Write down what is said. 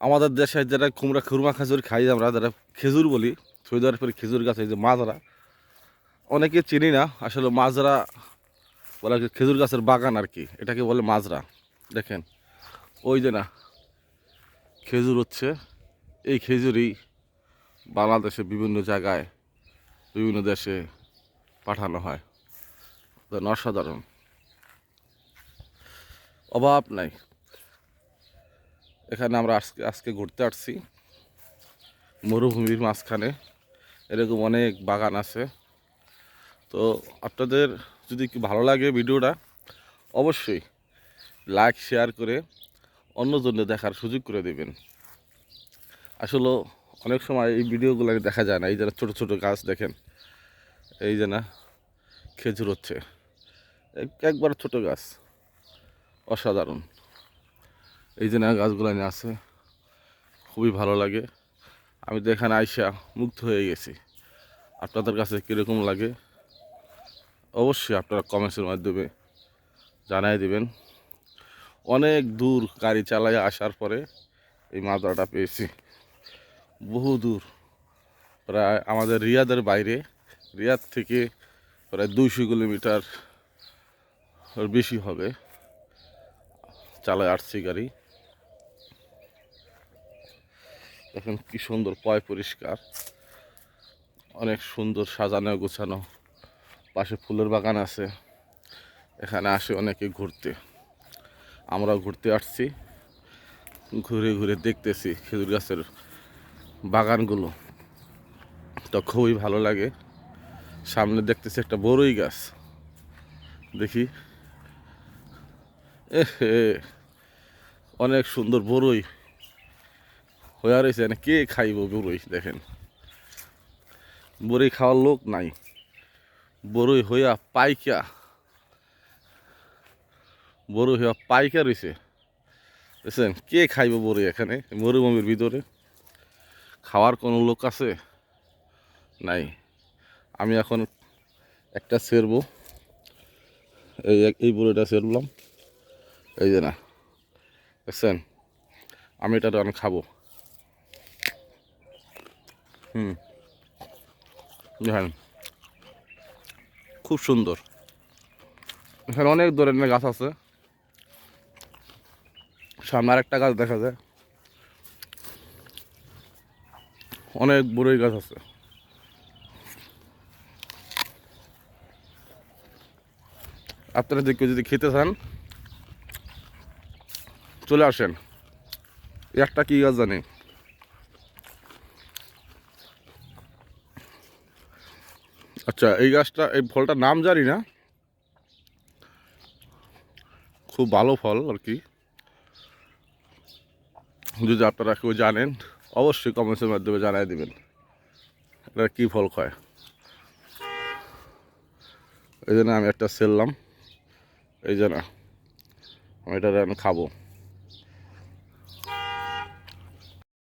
আমাদের দেশে যারা খুরমা খেজুর খাই আমরা, যারা খেজুর বলি, সৈদার পরে খেজুর গাছ, এই যে মাজরা, অনেকে চিনি না আসলে মাজরা বলে খেজুর গাছের বাগান আর কি, এটাকে বলে মাজরা। দেখেন ওই যে না খেজুর হচ্ছে, এই খেজুরই বাংলাদেশে বিভিন্ন জায়গায় বিভিন্ন দেশে পাঠানো হয়। অসাধারণ, অভাব নাই। এখানে আমরা আজকে আজকে ঘুরতে আসছি মরুভূমির মাঝখানে, এরকম অনেক বাগান আছে। তো আপনাদের যদি একটু ভালো লাগে ভিডিওটা, অবশ্যই লাইক শেয়ার করে অন্যজনদের দেখার সুযোগ করে দেবেন। আসলে অনেক সময় এই ভিডিওগুলো দেখা যায় না। এই যে ছোটো ছোটো গাছ দেখেন, এই যে না খেজুর হচ্ছে, একবার ছোট গাছ, অসাধারণ। এই যে না গাছগুলো নিয়ে আছে, খুবই ভালো লাগে। আমি তো এখানে আইসা মুগ্ধ হয়ে গেছি। আপনাদের কাছে কীরকম লাগে অবশ্যই আপনারা কমেন্টসের মাধ্যমে জানাই দেবেন। অনেক দূর গাড়ি চালায় আসার পরে এই মাজরাটা পেয়েছি, বহু দূর, প্রায় আমাদের রিয়াদের বাইরে, রিয়াদ থেকে প্রায় 200 কিলোমিটার বেশি হবে চালায় আসছি গাড়ি। দেখেন কি সুন্দর, পয় পরিষ্কার, অনেক সুন্দর সাজানো গোছানো, পাশে ফুলের বাগান আছে। এখানে আসে অনেকে ঘুরতে, আমরাও ঘুরতে আসছি, ঘুরে ঘুরে দেখতেছি খেজুর গাছের বাগানগুলো, তো খুবই ভালো লাগে। সামনে দেখতেছি একটা বড়ই গাছ, দেখি অনেক সুন্দর বড়ই হয়ে রয়েছে, কে খাইব বড়ই? দেখেন বড়ই খাওয়ার লোক নাই, বড়ই হইয়া পাইকা, বড়ই হইয়া পাইকা রয়েছে। বুঝছেন, কে খাইব বড়ই? এখানে মরুভূমির ভিতরে খাওয়ার কোনো লোক আছে? নাই। আমি এখন একটা সেরবো, এই বড়ইটা সেরলাম, এই যে না, বুঝছেন, আমি এটা এখন খাবো। দেখেন খুব সুন্দর, এখানে অনেক ধরনের গাছ আছে। সামনে আরেকটা গাছ দেখা যায়, অনেক বড়ই গাছ আছে। আপনারা যে কেউ যদি খেতে চান চলে আসেন। একটা কি গাছ জানি, আচ্ছা এই গাছটা, এই ফলটার নাম জানি না, খুব ভালো ফল আর কি। যদি আপনারা কেউ জানেন অবশ্যই কমেন্টসের মাধ্যমে জানাই দেবেন এটা কী ফল খায়। এই জন্য আমি একটা সেরলাম, এই জন্য আমি এটা খাবো।